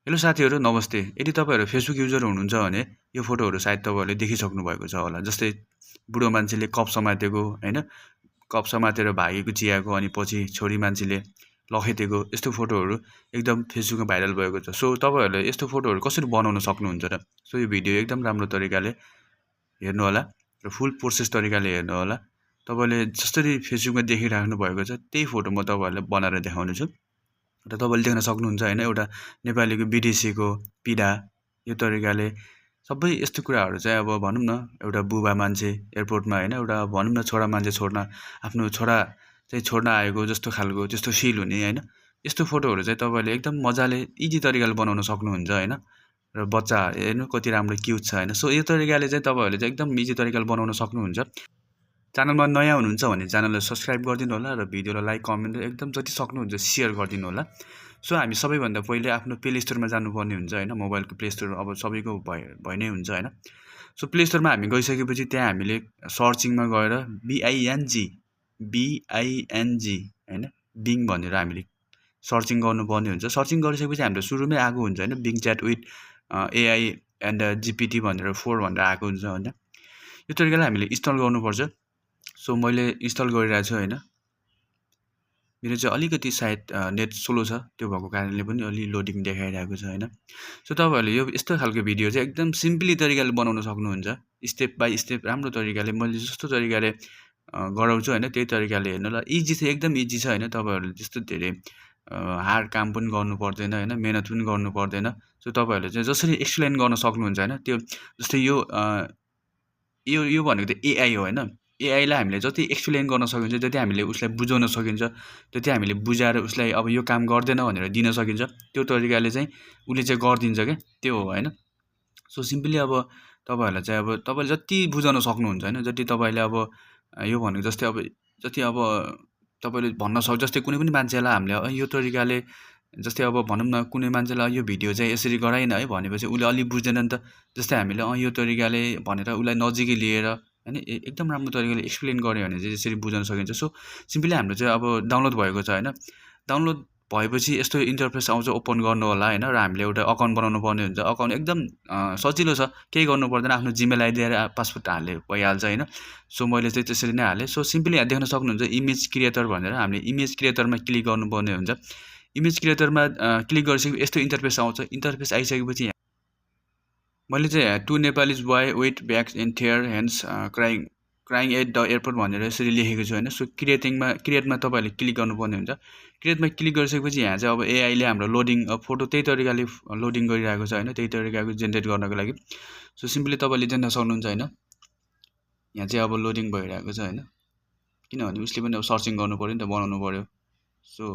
Hello साथीहरु नमस्ते। यदि तपाईहरु फेसबुक युजर हुनुहुन्छ भने यो फोटोहरु सायद तपाईहरुले देखिसक्नु भएको छ होला। जस्तै बुढो मान्छेले कप समातेको हैन, कप समातेर भागेको चियाको अनि पछि छोरी मान्छेले लखेटेको यस्तो फोटोहरु एकदम फेसबुकमा भाइरल भएको छ। सो तपाईहरुले यस्तो फोटोहरु कसरी बनाउन सक्नुहुन्छ र? सो यो भिडियो एकदम राम्रो तरिकाले हेर्नु होला र फुल प्रोसेस तरिकाले हेर्नु होला। तपाईले जसरी फेसबुकमा देखिराख्नु भएको छ त्यही फोटो म तपाईहरुलाई बनाएर देखाउने छु। र तपाईले देख्न सक्नुहुन्छ हैन एउटा नेपालीको विदेशीको पीडा यो तरिकाले सबै यस्तो कुराहरु चाहिँ अब भनौं न एउटा बुबा मान्छे एयरपोर्टमा हैन एउटा भनौं न छोरा मान्छे छोड्न आफ्नो छोरा चाहिँ छोड्न आएको जस्तो खालको त्यस्तो फिल हुने हैन यस्तो फोटोहरु चाहिँ तपाईले एकदम मजाले इजी तरिकाले बनाउन सक्नुहुन्छ हैन र बच्चा हेर्नु कति राम्रो क्यूट छ हैन सो यो तरिकाले चाहिँ तपाईहरुले चाहिँ एकदम इजी तरिकाले बनाउन सक्नुहुन्छ च्यानलमा नयाँ हुनुहुन्छ भने च्यानललाई सब्स्क्राइब गरिदिनु होला र भिडियोलाई लाइक कमेन्ट एकदम जति सक्नुहुन्छ शेयर गरिदिनु होला सो हामी सबैभन्दा पहिले आफ्नो प्ले स्टोरमा जानुपर्ने हुन्छ हैन मोबाइलको प्ले स्टोर अब सबैको भइ नै हुन्छ हैन सो प्ले स्टोरमा हामी गइसकेपछि त्यहाँ हामीले सर्चिङमा गएर BING हैन बिङ भनेर हामीले सर्चिङ गर्नुपर्ने हुन्छ सर्चिङ गरिसकेपछि हाम्रो सुरुमै आएको हुन्छ हैन being chat with AI and GPT भनेर 4 भनेर आएको हुन्छ हैन यो तरिकाले हामीले इन्स्टल गर्नुपर्छ सो मैले इन्स्टल गरिरहेको छु हैन मेरो चाहिँ अलिकति सायद नेट स्लो छ त्यो भएको कारणले पनि अलि लोडिङ देखाइरहेको छ हैन सो तपाईहरुले यो यस्तो खालको भिडियो चाहिँ एकदम सिम्पली तरिकाले बनाउन सक्नुहुन्छ स्टेप बाइ स्टेप राम्रो तरिकाले मैले जस्तो तरिकाले गराउँछु हैन त्यही तरिकाले हेर्नु ल इजी छ एकदम इजी छ हैन तपाईहरुले त्यस्तो धेरै हार्ड काम पनि गर्नु पर्दैन हैन मेहनत पनि गर्नु पर्दैन सो तपाईहरुले चाहिँ जसरी एक्सप्लेन गर्न सक्नुहुन्छ हैन त्यो जस्तै यो भनेको त AI हो हैन AI लाई हामीले जति एक्सप्लेन गर्न सकिन्छ जति हामीले उसलाई बुझाउन सकिन्छ त्यति हामीले बुझाएर उसलाई अब यो काम गर्दैन भनेर दिन सकिन्छ त्यो तरिकाले चाहिँ उले चाहिँ गर्दिन्छ के त्यो हो हैन सो सिम्पली अब तपाईहरुलाई चाहिँ अब तपाईले जति बुझाउन सक्नुहुन्छ हैन जति तपाईले अब यो भनेको जस्तै अब जति अब तपाईले भन्न सक्छ जस्तै कुनै पनि मान्छेलाई हामीले यो तरिकाले जस्तै अब भनौं न कुनै मान्छेलाई यो भिडियो चाहिँ यसरी गराइन है भनेपछि उले अलि बुझ्दैन नि त जस्तै हामीले यो तरिकाले भनेर उलाई नजिकै लिएर हैन एकदम राम्रो तरिकाले एक्सप्लेन गर्यो भने चाहिँ यसरी बुझाउन सकिन्छ सो सिम्पली हाम्रो चाहिँ अब डाउनलोड भएको छ हैन डाउनलोड भएपछि यस्तो इन्टरफेस आउँछ ओपन गर्नु होला हैन र हामीले एउटा अकाउन्ट बनाउनु पर्ने हुन्छ अकाउन्ट एकदम सजिलो छ केही गर्नु पर्दैन आफ्नो जीमेल आइडी र पासवर्ड हाल्ले भइहाल्छ हैन सो मैले चाहिँ त्यसरी नै हाले सो सिम्पली यहाँ देख्न सक्नुहुन्छ इमेज क्रिएटर भनेर हामीले इमेज क्रिएटरमा क्लिक गर्नुपर्ने हुन्छ इमेज क्रिएटरमा क्लिक गरिसकेपछि यस्तो इन्टरफेस आउँछ इन्टरफेस आइसकेपछि मैले चाहिँ two Nepalese boy with bags in their hands crying at the airport भनेर यसरी लेखेको छु हैन सो क्रिएटमा तपाईहरुले क्लिक गर्नुपर्ने हुन्छ क्रिएटमा क्लिक गरिसकेपछि यहाँ चाहिँ अब AI ले हाम्रो लोडिङ फोटो त्यही तरिकाले लोडिङ गरिरहेको छ हैन त्यही तरिकाको जेनेरेट गर्नको लागि सो सिम्पली तपाईले देख्न सक्नुहुन्छ हैन यहाँ चाहिँ अब लोडिङ भइरहेको छ हैन किनभने उसले पनि अब सर्चिङ गर्नु पर्यो नि त बनाउनु पर्यो सो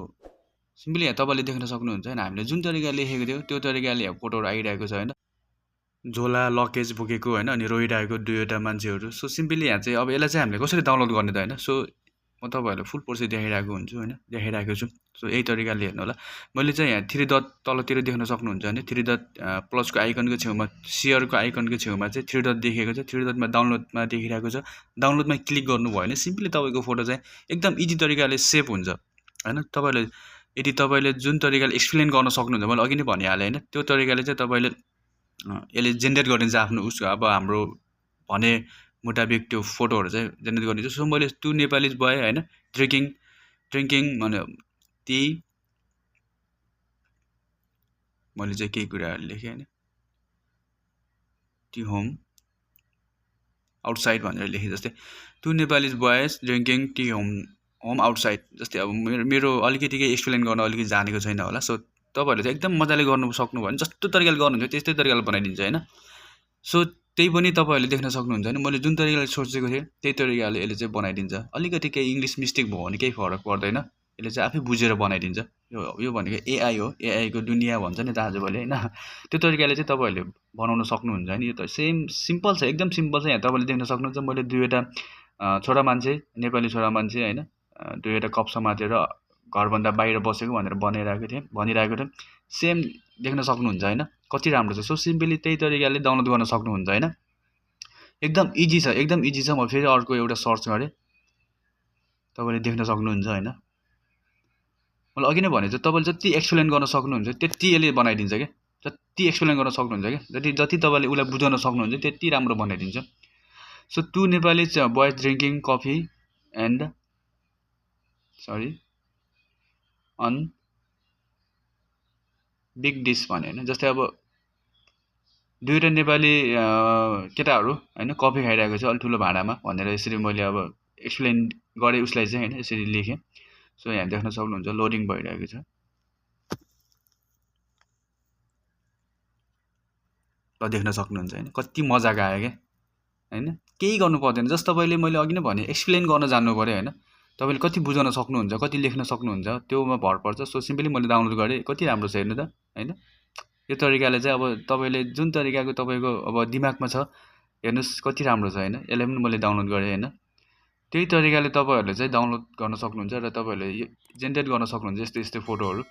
सिम्पली यहाँ तपाईले देख्न सक्नुहुन्छ हैन हामीले जुन तरिकाले लेखेको थियो त्यो तरिकाले फोटोहरु आइरहेको छ हैन झोला लगेज बोकेको हैन अनि रोइरहेको दुईवटा मान्छेहरु सो सिम्पली यहाँ चाहिँ अब यसलाई चाहिँ हामीले कसरी डाउनलोड गर्ने त हैन सो म तपाईहरुलाई फुल प्रोसेस देखाइरहेको हुन्छु हैन देखाइरहेको छु सो यही तरिकाले हेर्नु होला मैले चाहिँ यहाँ 3 डट तलतिर देख्न सक्नुहुन्छ हैन 3 डट प्लसको आइकनको छेउमा शेयरको आइकनको छेउमा चाहिँ 3 डट देखेको छ 3 डटमा डाउनलोडमा देखिरहेको छ डाउनलोडमा क्लिक गर्नु भयो भने सिम्पली तपाईको फोटो चाहिँ एकदम इजी तरिकाले सेभ हुन्छ हैन तपाईले यदि तपाईले जुन तरिकाले एक्सप्लेन गर्न सक्नुहुन्छ मैले अघि नै भनिहाले हैन त्यो तरिकाले चाहिँ तपाईले यसले जेनेरेट गरिन्छ आफ्नो उसको अब हाम्रो भने मुताबिक त्यो फोटोहरु चाहिँ जेनेरेट गरिन्छ सो मैले टु नेपालीज बोय हैन ड्रिंकिङ भने टी मैले चाहिँ केही कुराहरु लेखे हैन टी होम आउटसाइड भनेर लेखे जस्तै two Nepalese boys drinking tea home outside जस्तै अब मेरो अलिकति के एक्सप्लेन गर्न अलिकति जानेको छैन होला सो तपाईहरुले चाहिँ एकदम मजाले गर्न सक्नु भयो भने जस्तो तरिकाले गर्नुहुन्छ त्यस्तै तरिकाले बनाइदिन्छ हैन सो त्यही पनि तपाईहरुले देख्न सक्नुहुन्छ हैन मैले जुन तरिकाले सोचेको थिए त्यही तरिकाले यसले चाहिँ बनाइदिन्छ अलिकति केही इंग्लिश मिस्टेक भयो भने केही फरक पर्दैन यसले चाहिँ आफै बुझेर बनाइदिन्छ यो भनेको AI हो AI को दुनिया भन्छ नि त आजभोलि हैन त्यो तरिकाले चाहिँ तपाईहरुले बनाउन सक्नुहुन्छ हैन यो त सेम सिम्पल छ एकदम सिम्पल छ यहाँ तपाईले देख्न सक्नुहुन्छ मैले दुईवटा छोरा मान्छे नेपाली छोरा मान्छे हैन दुईवटा कप समातेर घरभन्दा बाहिर बसेको भनेर भनिरहेको थिएँ सेम देख्न सक्नुहुन्छ हैन कति राम्रो छ सो सिम्पली त्यही तरिकाले डाउनलोड गर्न सक्नुहुन्छ हैन एकदम इजी छ म फेरि अर्को एउटा सर्च गरे तपाईले देख्न सक्नुहुन्छ हैन मैले अघि नै भने चाहिँ तपाईले जति एक्सप्लेन गर्न सक्नुहुन्छ त्यति यसले बनाइदिन्छ के जति एक्सप्लेन गर्न सक्नुहुन्छ क्या, जति तपाईँले उसलाई बुझाउन सक्नुहुन्छ त्यति राम्रो बनाइदिन्छ। So 2 Nepali boys drinking coffee and on big dish भने होइन, जस्तै अब दुईवटा नेपाली केटाहरू होइन कफी खाइरहेको छ अलि ठुलो भाँडामा भनेर यसरी मैले अब एक्सप्लेन गरेँ उसलाई चाहिँ होइन, यसरी लेखेँ। सो यहाँ देख्न सक्नुहुन्छ लोडिङ भइरहेको छ, ल देख्न सक्नुहुन्छ होइन कति मजाको आयो क्या होइन। केही गर्नु पर्दैन, जस्ट तपाईँले मैले अघि नै भने एक्सप्लेन गर्न जान्नु पऱ्यो होइन। तपाईँले कति बुझाउन सक्नुहुन्छ, कति लेख्न सक्नुहुन्छ त्योमा भर पर्छ। सो सिम्पली मैले डाउनलोड गरेँ, कति राम्रो छ हेर्नु त होइन। यो तरिकाले चाहिँ अब तपाईँले जुन तरिकाको तपाईँको अब दिमागमा छ हेर्नुहोस् कति राम्रो छ होइन। यसलाई पनि मैले डाउनलोड गरेँ होइन। त्यही तरिकाले तपाईँहरूले चाहिँ डाउनलोड गर्न सक्नुहुन्छ र तपाईँहरूले जेनेरेट गर्न सक्नुहुन्छ यस्तो यस्तो फोटोहरू।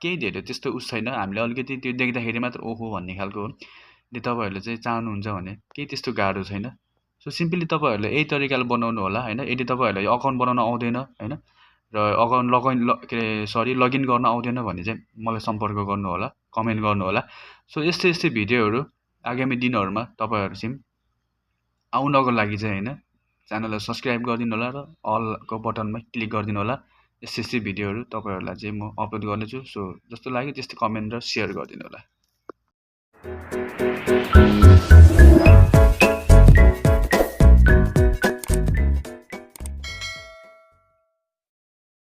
केही धेरै त्यस्तो उस छैन, हामीले अलिकति त्यो देख्दाखेरि मात्र ओहो भन्ने खालको हो। यदि तपाईँहरूले चाहिँ चाहनुहुन्छ भने केही त्यस्तो गाह्रो छैन। सो सिम्पली तपाईँहरूले यही तरिकाले बनाउनु होला होइन। यदि तपाईँहरूलाई अकाउन्ट बनाउन आउँदैन होइन र अकाउन्ट लगइन गर्न आउँदैन भने चाहिँ मलाई सम्पर्क गर्नु होला, कमेन्ट गर्नु होला। सो यस्तै यस्तै भिडियोहरू आगामी दिनहरूमा तपाईँहरूसिम आउनको लागि चाहिँ होइन च्यानललाई सब्सक्राइब गरिदिनु होला र अलको बटनमा क्लिक गरिदिनु होला। यस्तै यस्तै भिडियोहरू तपाईँहरूलाई चाहिँ म अपलोड गर्नेछु। सो जस्तो लाग्यो त्यस्तै कमेन्ट र सेयर गरिदिनु होला।